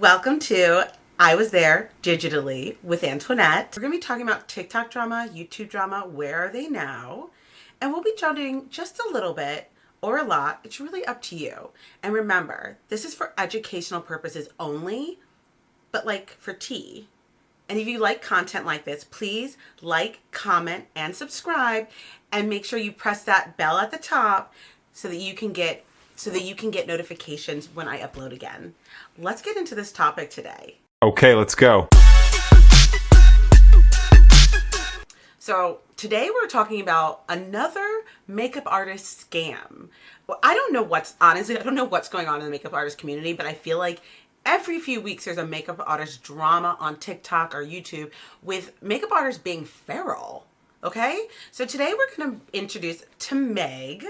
Welcome to I Was There Digitally with Antoinette. We're going to be talking about TikTok drama, YouTube drama, where are they now? And we'll be judging just a little bit or a lot. It's really up to you. And remember, this is for educational purposes only, but like for tea. And if you like content like this, please like, comment, and subscribe, and make sure you press that bell at the top so that you can get notifications when I upload again. Let's get into this topic today. Okay, let's go. So today we're talking about another makeup artist scam. Well, I don't know what's going on in the makeup artist community, but I feel like every few weeks there's a makeup artist drama on TikTok or YouTube with makeup artists being feral. Okay? So today we're going to introduce to Meg.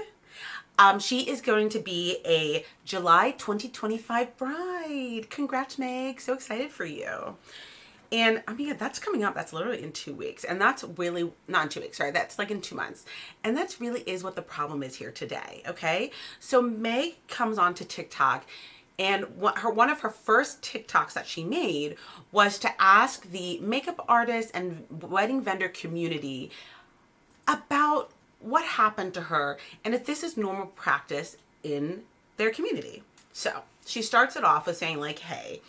She is going to be a July 2025 bride. Congrats, Meg. So excited for you. And I mean, that's coming up. That's literally in 2 weeks. And that's really, not in 2 weeks, sorry. That's like in 2 months. And that's really is what the problem is here today, okay? So Meg comes on to TikTok, and one of her first TikToks that she made was to ask the makeup artist and wedding vendor community about what happened to her and if this is normal practice in their community. So she starts it off with saying like, hey,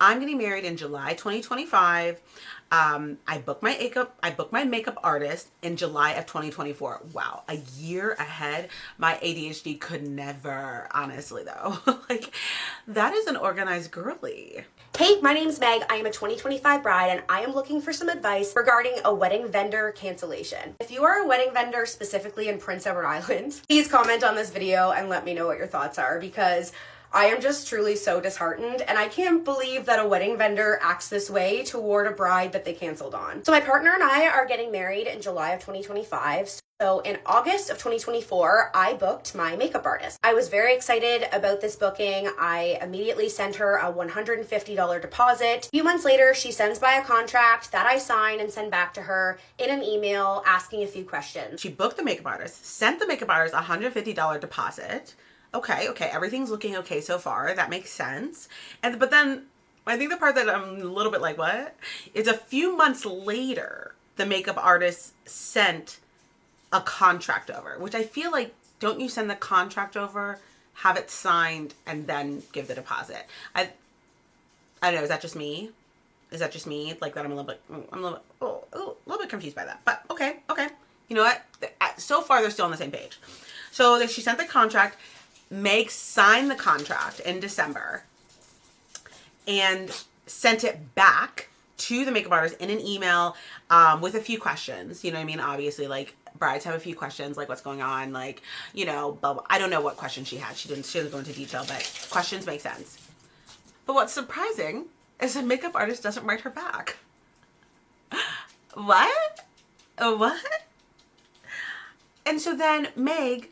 I'm getting married in July 2025. I booked my makeup artist in July of 2024. Wow, a year ahead. My ADHD could never, honestly though. Like, that is an organized girly. Hey, my name's Meg. I am a 2025 bride and I am looking for some advice regarding a wedding vendor cancellation. If you are a wedding vendor specifically in Prince Edward Island, please comment on this video and let me know what your thoughts are, because I am just truly so disheartened and I can't believe that a wedding vendor acts this way toward a bride that they canceled on. So my partner and I are getting married in July of 2025. So in August of 2024, I booked my makeup artist. I was very excited about this booking. I immediately sent her a $150 deposit. A few months later, she sends by a contract that I sign and send back to her in an email asking a few questions. She booked the makeup artist, sent the makeup artist a $150 deposit. Okay, everything's looking okay so far. That makes sense. But then I think the part that I'm a little bit like, what? Is a few months later, the makeup artist sent a contract over, which I feel like, don't you send the contract over, have it signed, and then give the deposit? I don't know, is that just me? Like that I'm a little bit confused by that. But okay. You know what? So far they're still on the same page. So she sent the contract. Meg signed the contract in December and sent it back to the makeup artist in an email with a few questions. You know what I mean? Obviously, like, brides have a few questions, like what's going on, like, you know, blah, blah. I don't know what questions she had. She didn't go into detail, but questions make sense. But what's surprising is the makeup artist doesn't write her back. What? And so then Meg,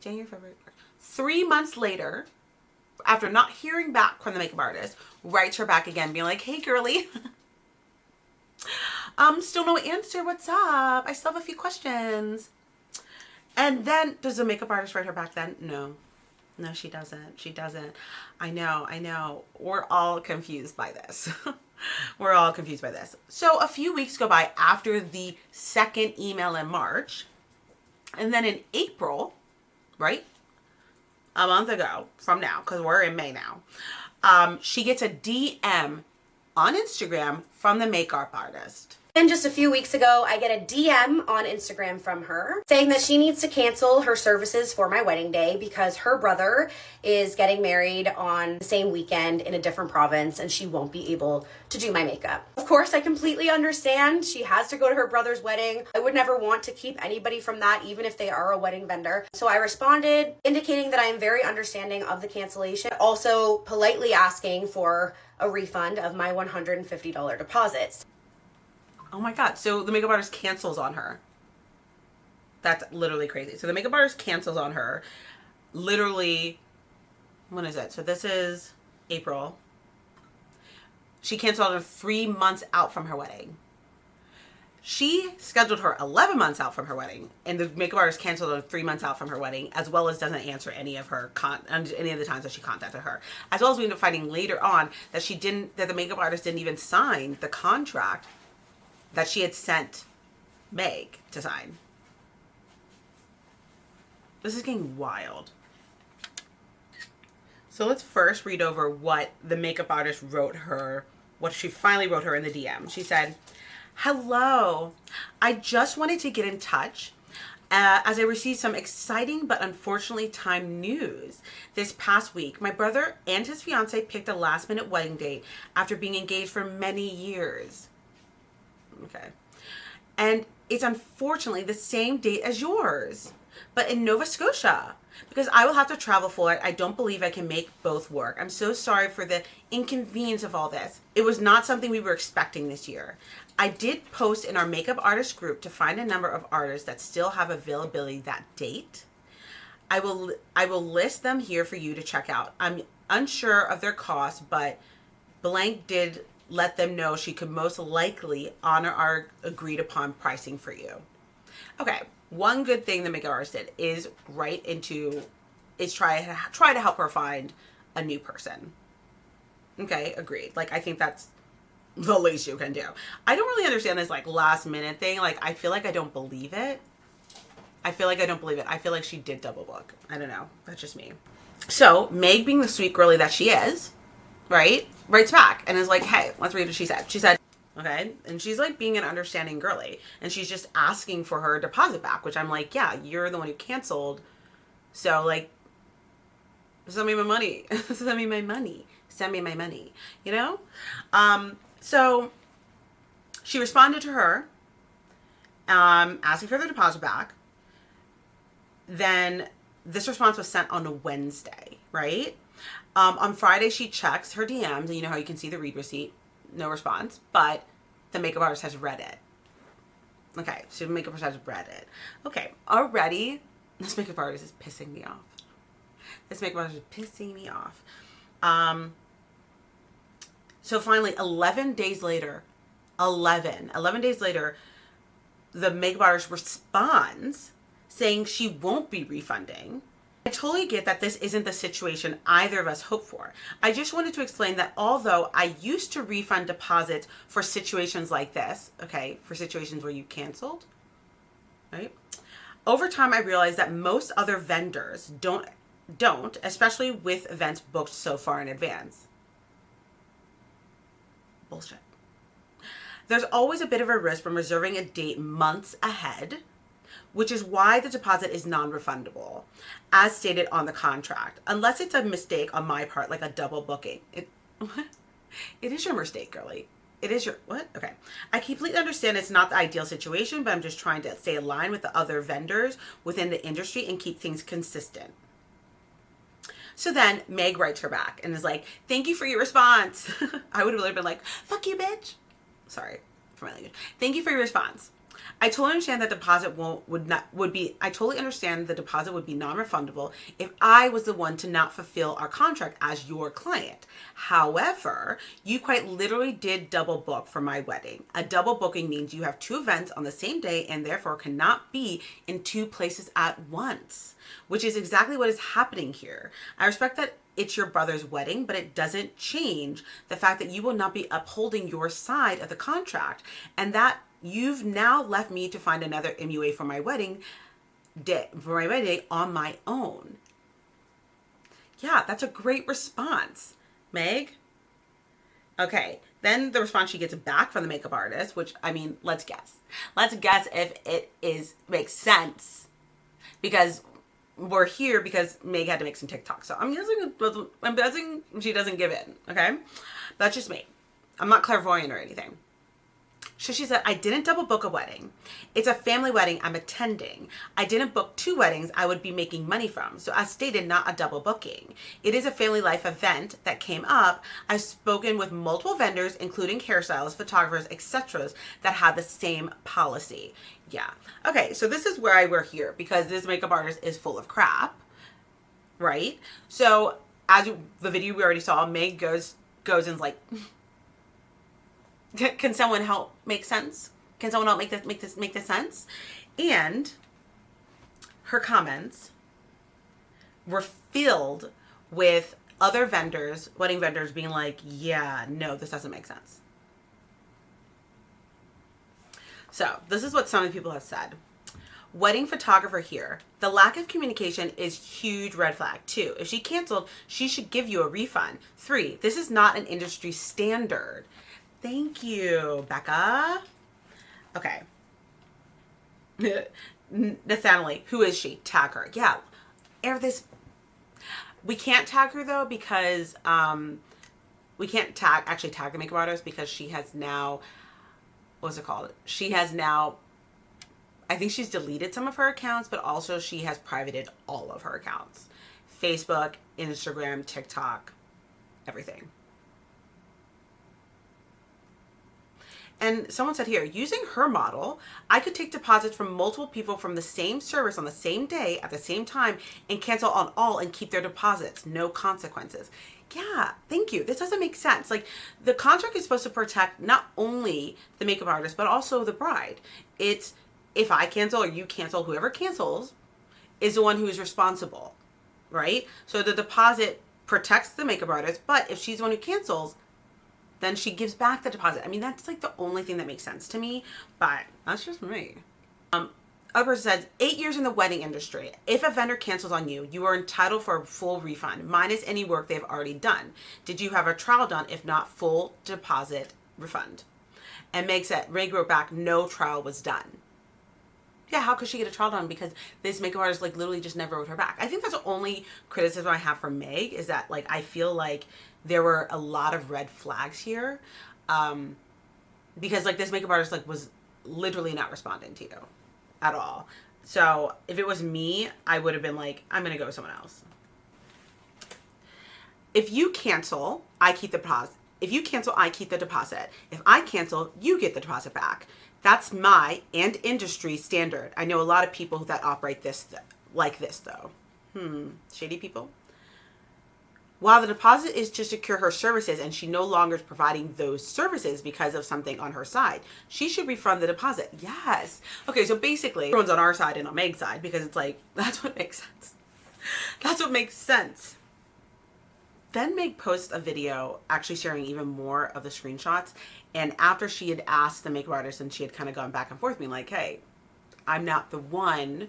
January, February, 3 months later, after not hearing back from the makeup artist, writes her back again, being like, hey, girly. Still no answer. What's up? I still have a few questions. And then, does the makeup artist write her back then? No, she doesn't. I know. We're all confused by this. So a few weeks go by after the second email in March. And then in April, right? A month ago from now, because we're in May now, she gets a DM on Instagram from the makeup artist. And just a few weeks ago, I get a DM on Instagram from her saying that she needs to cancel her services for my wedding day because her brother is getting married on the same weekend in a different province and she won't be able to do my makeup. Of course, I completely understand. She has to go to her brother's wedding. I would never want to keep anybody from that, even if they are a wedding vendor. So I responded, indicating that I am very understanding of the cancellation, also politely asking for a refund of my $150 deposits. Oh my God. So the makeup artist cancels on her. That's literally crazy. So the makeup artist cancels on her. Literally, when is it? So this is April. She canceled on her 3 months out from her wedding. She scheduled her 11 months out from her wedding, and the makeup artist canceled her 3 months out from her wedding, as well as doesn't answer any of her any of the times that she contacted her. As well as we end up finding later on that that the makeup artist didn't even sign the contract that she had sent Meg to sign. This is getting wild. So let's first read over what the makeup artist wrote her, what she finally wrote her in the DM. She said, "Hello, I just wanted to get in touch as I received some exciting but unfortunately timed news. This past week, my brother and his fiance picked a last minute wedding date after being engaged for many years." Okay. "And it's unfortunately the same date as yours, but in Nova Scotia. Because I will have to travel for it, I don't believe I can make both work. I'm so sorry for the inconvenience of all this. It was not something we were expecting this year. I did post in our makeup artist group to find a number of artists that still have availability that date. I will list them here for you to check out. I'm unsure of their cost, but blank did let them know she could most likely honor our agreed upon pricing for you." Okay, one good thing the makeup artist did is try to help her find a new person. Okay, agreed. Like, I think that's the least you can do. I don't really understand this like last minute thing. Like, I feel like I don't believe it. I feel like she did double book. I don't know. That's just me. So Meg, being the sweet girly that she is, right, writes back and is like, "Hey, let's read what she said." She said, okay, and she's like being an understanding girly, and she's just asking for her deposit back, which I'm like, yeah, you're the one who canceled, so like, send me my money. Send me my money. Send me my money. You know? So she responded to her, asking for the deposit back. Then this response was sent on a Wednesday, right? On Friday, she checks her DMs, and you know how you can see the read receipt, no response, but the makeup artist has read it. Okay, so the makeup artist has read it. Okay, already, this makeup artist is pissing me off. This makeup artist is pissing me off. So finally, 11 days later, the makeup artist responds saying she won't be refunding. I totally get that this isn't the situation either of us hope for. I just wanted to explain that although I used to refund deposits for situations like this, okay, for situations where you canceled, right? Over time, I realized that most other vendors don't, especially with events booked so far in advance. Bullshit. There's always a bit of a risk from reserving a date months ahead, which is why the deposit is non-refundable, as stated on the contract, unless it's a mistake on my part, like a double booking. It is your mistake, girly. It is your, what? Okay. I completely understand it's not the ideal situation, but I'm just trying to stay aligned with the other vendors within the industry and keep things consistent. So then Meg writes her back and is like, "Thank you for your response." I would have really been like, "Fuck you, bitch." Sorry for my language. "Thank you for your response. I totally understand that I totally understand the deposit would be non-refundable if I was the one to not fulfill our contract as your client. However, you quite literally did double book for my wedding. A double booking means you have two events on the same day and therefore cannot be in two places at once, which is exactly what is happening here. I respect that it's your brother's wedding, but it doesn't change the fact that you will not be upholding your side of the contract, and that you've now left me to find another MUA for my wedding day on my own." Yeah, that's a great response, Meg. Okay, then the response she gets back from the makeup artist, which, I mean, let's guess. Let's guess if it makes sense, because we're here because Meg had to make some TikToks. So I'm guessing she doesn't give in, okay? That's just me. I'm not clairvoyant or anything. So she said, "I didn't double book a wedding. It's a family wedding I'm attending. I didn't book two weddings I would be making money from. So as stated, not a double booking. It is a family life event that came up. I've spoken with multiple vendors, including hairstylists, photographers, etc., that had the same policy." Yeah. Okay, so this is where we're here, because this makeup artist is full of crap, right? So as the video we already saw, Meg goes and's like, "Can someone help make sense? Can someone else make this sense? And her comments were filled with other vendors, wedding vendors, being like, yeah, no, this doesn't make sense. So this is what some of the people have said. Wedding photographer here. The lack of communication is huge red flag. 2, if she canceled, she should give you a refund. 3, this is not an industry standard. Thank you, Becca. Okay. Nathanalie, who is she? Tag her. Yeah. Air this. We can't tag her though because we can't actually tag the makeup artist because she has now, what's it called? She has now, I think she's deleted some of her accounts, but also she has privated all of her accounts. Facebook, Instagram, TikTok, everything. And someone said here, using her model, I could take deposits from multiple people from the same service on the same day at the same time and cancel on all and keep their deposits. No consequences. Yeah, thank you. This doesn't make sense. Like, the contract is supposed to protect not only the makeup artist, but also the bride. It's, if I cancel or you cancel, whoever cancels is the one who is responsible, right? So the deposit protects the makeup artist, but if she's the one who cancels, then she gives back the deposit. I mean, that's like the only thing that makes sense to me, but that's just me. Other person says, 8 years in the wedding industry. If a vendor cancels on you, you are entitled for a full refund, minus any work they've already done. Did you have a trial done? If not, full deposit refund. And Meg wrote back, no trial was done. Yeah, how could she get a trial done? Because this makeup artist like literally just never wrote her back. I think that's the only criticism I have for Meg, is that like I feel like there were a lot of red flags here, because like this makeup artist like was literally not responding to you at all. So if it was me, I would have been like, I'm gonna go with someone else. If you cancel, I keep the deposit. If you cancel, I keep the deposit. If I cancel, you get the deposit back. That's my and industry standard. I know a lot of people that operate like this though. Shady people. While the deposit is to secure her services and she no longer is providing those services because of something on her side, she should refund the deposit. Yes. Okay, so basically everyone's on our side and on Meg's side, because it's like, that's what makes sense. That's what makes sense. Then Meg posts a video actually sharing even more of the screenshots. And after she had asked the makeup artist and she had kind of gone back and forth being like, hey, I'm not the one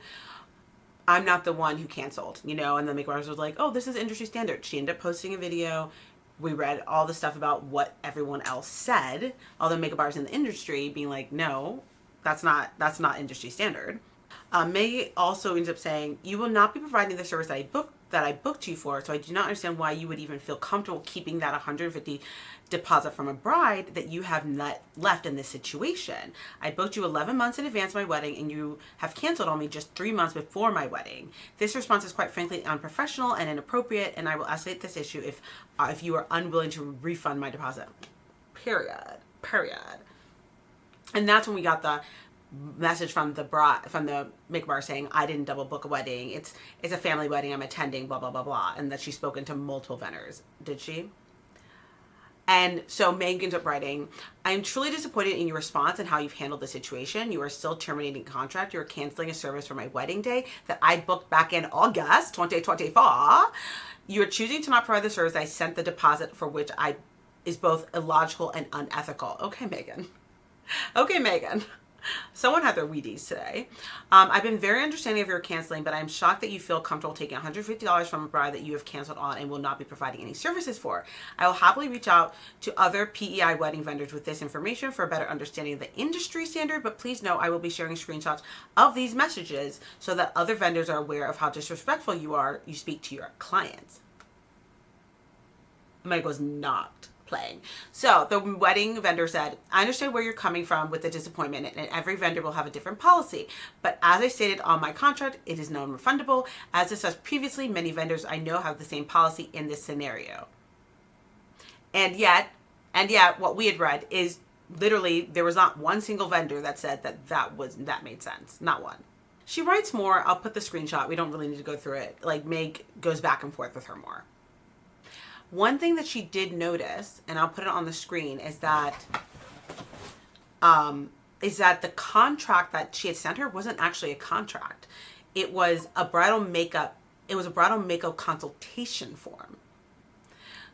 who canceled, you know, and the makeup artist was like, oh, this is industry standard. She ended up posting a video. We read all the stuff about what everyone else said, all the makeup artists in the industry being like, no, that's not industry standard. Meg also ends up saying, you will not be providing the service that I booked you for, so I do not understand why you would even feel comfortable keeping that $150 deposit from a bride that you have not left in this situation. I booked you 11 months in advance of my wedding, and you have canceled on me just 3 months before my wedding. This response is quite frankly unprofessional and inappropriate, and I will escalate this issue if you are unwilling to refund my deposit. Period. And that's when we got the message from the makeup artist saying, I didn't double book a wedding. It's a family wedding I'm attending, blah, blah, blah, blah. And that she's spoken to multiple vendors. Did she? And so Meg ends up writing, I am truly disappointed in your response and how you've handled the situation. You are still terminating contract. You are canceling a service for my wedding day that I booked back in August 2024. You are choosing to not provide the service I sent the deposit for, which is both illogical and unethical. Okay, Megan. Someone had their Wheaties today. I've been very understanding of your canceling, but I'm shocked that you feel comfortable taking $150 from a bride that you have canceled on and will not be providing any services for. I will happily reach out to other PEI wedding vendors with this information for a better understanding of the industry standard, but please know I will be sharing screenshots of these messages so that other vendors are aware of how disrespectful you speak to your clients. Meg was not playing. So the wedding vendor said, I understand where you're coming from with the disappointment, and every vendor will have a different policy. But as I stated on my contract, it is non-refundable. As discussed previously, many vendors I know have the same policy in this scenario. And yet what we had read is literally there was not one single vendor that said that made sense. Not one. She writes more. I'll put the screenshot. We don't really need to go through it. Like, Meg goes back and forth with her more. One thing that she did notice, and I'll put it on the screen, is that is that the contract that she had sent her wasn't actually a contract. It was a bridal makeup. It was a bridal makeup consultation form.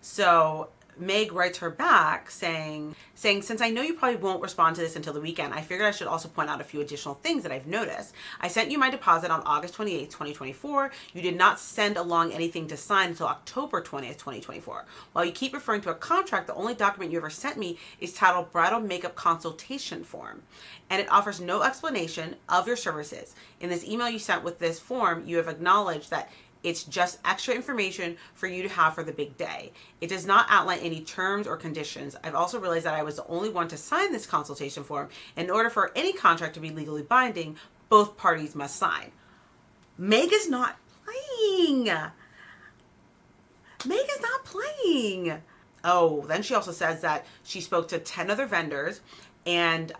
So Meg writes her back saying, since I know you probably won't respond to this until the weekend, I figured I should also point out a few additional things that I've noticed. I sent you my deposit on August 28th, 2024. You did not send along anything to sign until October 20th, 2024. While you keep referring to a contract, the only document you ever sent me is titled Bridal Makeup Consultation Form, and it offers no explanation of your services. In this email you sent with this form, you have acknowledged that it's just extra information for you to have for the big day. It does not outline any terms or conditions. I've also realized that I was the only one to sign this consultation form. In order for any contract to be legally binding, both parties must sign. Meg is not playing. Meg is not playing. Oh, then she also says that she spoke to 10 other vendors, and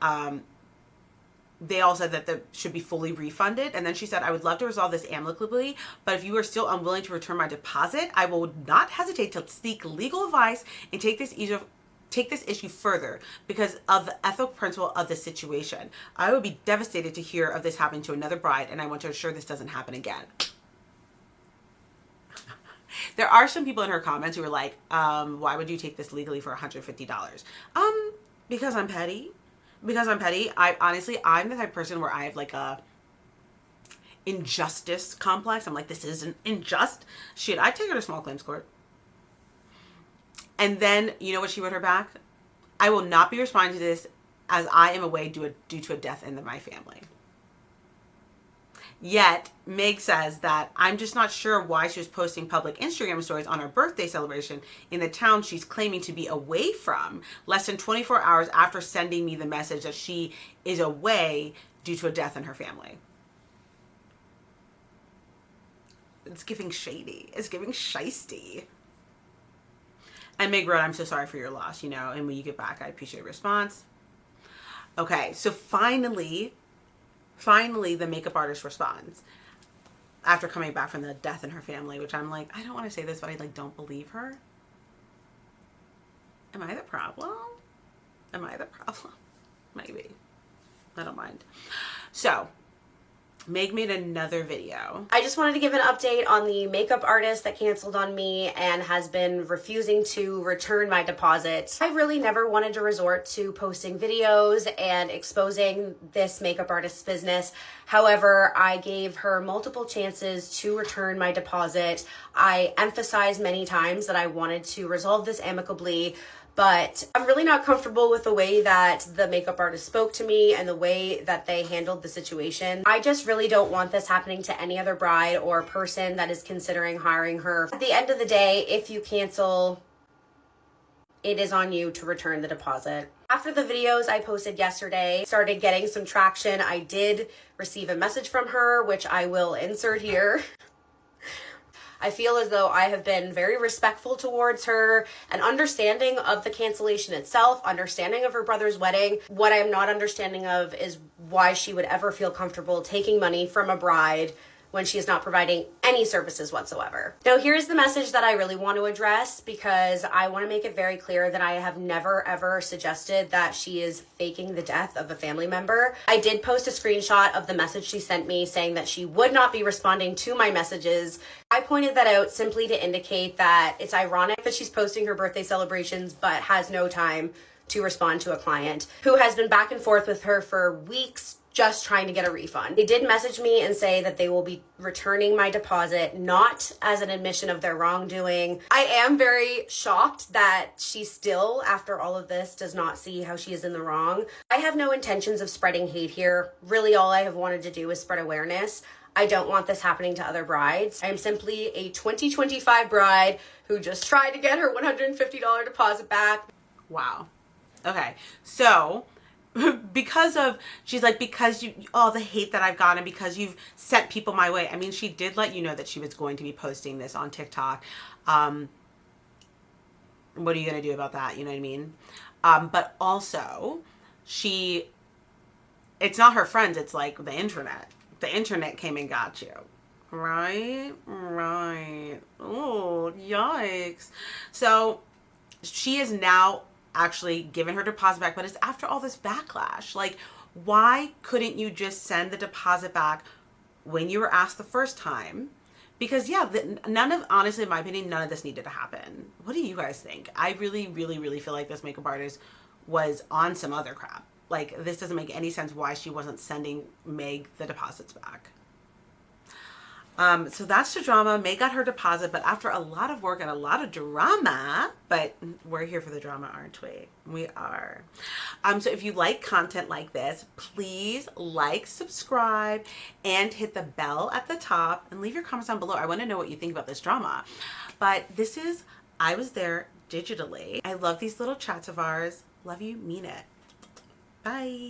they all said that they should be fully refunded. And then she said, I would love to resolve this amicably, but if you are still unwilling to return my deposit, I will not hesitate to seek legal advice and take this issue further because of the ethical principle of the situation. I would be devastated to hear of this happening to another bride, and I want to ensure this doesn't happen again. There are some people in her comments who are like, why would you take this legally for $150? Because I'm petty. I'm the type of person where I have like a injustice complex. I'm like, this isn't unjust. Shit, I'd take her to small claims court. And then, you know what she wrote her back? I will not be responding to this as I am away due to a death in my family. Yet, Meg says that I'm just not sure why she was posting public Instagram stories on her birthday celebration in the town she's claiming to be away from, less than 24 hours after sending me the message that she is away due to a death in her family. It's giving shady. It's giving shisty. And Meg wrote, I'm so sorry for your loss, and when you get back, I appreciate your response. Okay, so finally, the makeup artist responds after coming back from the death in her family, which I'm like, I don't want to say this, but I don't believe her. Am I the problem? Maybe. I don't mind. So Meg made another video. I just wanted to give an update on the makeup artist that canceled on me and has been refusing to return my deposit. I really never wanted to resort to posting videos and exposing this makeup artist's business. However, I gave her multiple chances to return my deposit. I emphasized many times that I wanted to resolve this amicably, but I'm really not comfortable with the way that the makeup artist spoke to me and the way that they handled the situation. I just really don't want this happening to any other bride or person that is considering hiring her. At the end of the day, if you cancel, it is on you to return the deposit. After the videos I posted yesterday started getting some traction, I did receive a message from her, which I will insert here. I feel as though I have been very respectful towards her and understanding of the cancellation itself, understanding of her brother's wedding. What I am not understanding of is why she would ever feel comfortable taking money from a bride when she is not providing any services whatsoever. Now, here's the message that I really want to address, because I want to make it very clear that I have never ever suggested that she is faking the death of a family member. I did post a screenshot of the message she sent me saying that she would not be responding to my messages. I pointed that out simply to indicate that it's ironic that she's posting her birthday celebrations but has no time to respond to a client who has been back and forth with her for weeks just trying to get a refund. They did message me and say that they will be returning my deposit, not as an admission of their wrongdoing. I am very shocked that she still, after all of this, does not see how she is in the wrong. I have no intentions of spreading hate here. Really, all I have wanted to do is spread awareness. I don't want this happening to other brides. I am simply a 2025 bride who just tried to get her $150 deposit back. Wow. Okay. So because you all the hate that I've gotten, because you've sent people my way. I mean, she did let you know that she was going to be posting this on TikTok. What are you going to do about that? You know what I mean? But also it's not her friends. It's like the internet. The internet came and got you. Right. Oh, yikes. So she is now actually given her deposit back, but it's after all this backlash. Like, Why couldn't you just send the deposit back when you were asked the first time? Because yeah, honestly, in my opinion, none of this needed to happen. What do you guys think? I really, really, really feel like this makeup artist was on some other crap. Like, this doesn't make any sense why she wasn't sending Meg the deposits back. So that's the drama. Meg got her deposit, but after a lot of work and a lot of drama, but we're here for the drama, aren't we? We are. So if you like content like this, please like, subscribe, and hit the bell at the top and leave your comments down below. I want to know what you think about this drama. But this is I Was There Digitally. I love these little chats of ours. Love you, mean it. Bye.